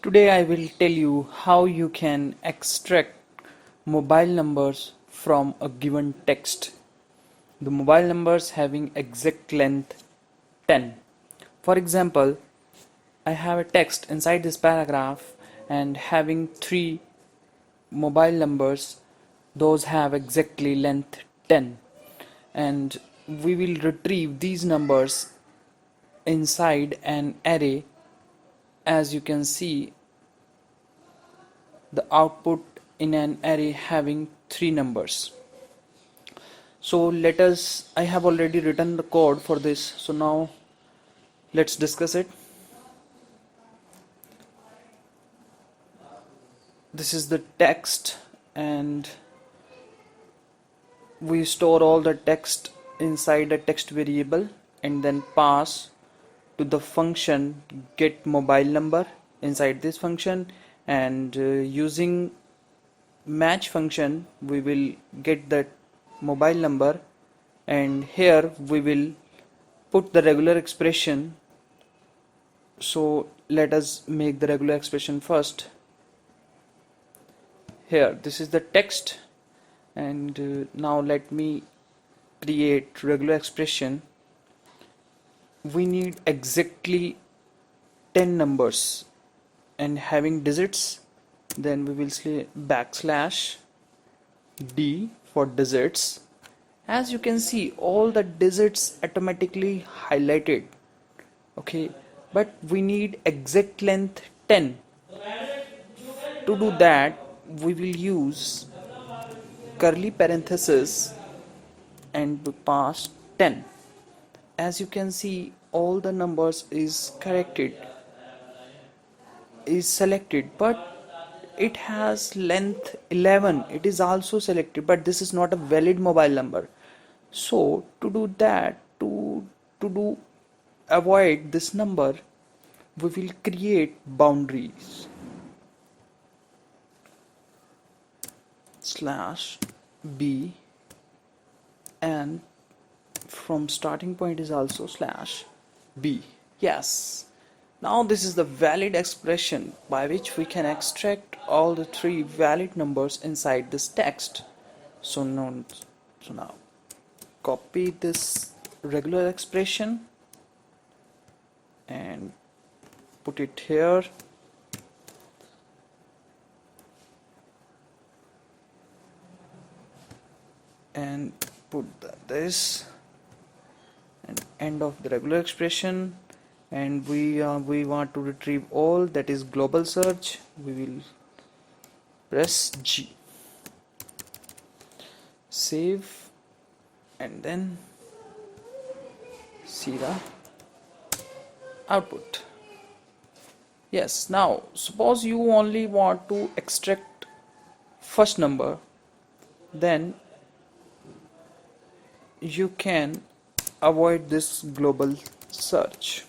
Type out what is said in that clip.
Today I will tell you how you can extract mobile numbers from a given text. The mobile numbers having exact length 10. For example, I have a text inside this paragraph and having three mobile numbers, those have exactly length 10, and we will retrieve these numbers inside an array. As you can see, the output in an array having three numbers. So I have already written the code for this, so now let's discuss it. This is the text, and we store all the text inside a text variable and then pass to the function get mobile number inside this function, and using match function we will get that mobile number, and here we will put the regular expression. So let us make the regular expression first. Here this is the text, and now let me create regular expression. We need exactly 10 numbers and having digits, then we will say backslash d for digits. As you can see, all the digits automatically highlighted, okay, but we need exact length 10. To do that, we will use curly parenthesis and we pass 10. As you can see, all the numbers is selected, but it has length 11. It is also selected, but this is not a valid mobile number. So to do that, to avoid this number, we will create boundaries. Slash b, and from starting point is also slash b. Yes, now this is the valid expression by which we can extract all the three valid numbers inside this text. So now copy this regular expression and put it here, and put this and end of the regular expression, and we want to retrieve all, that is global search. We will press G, save, and then see the output. Yes, now suppose you only want to extract first number, then you can avoid this global search.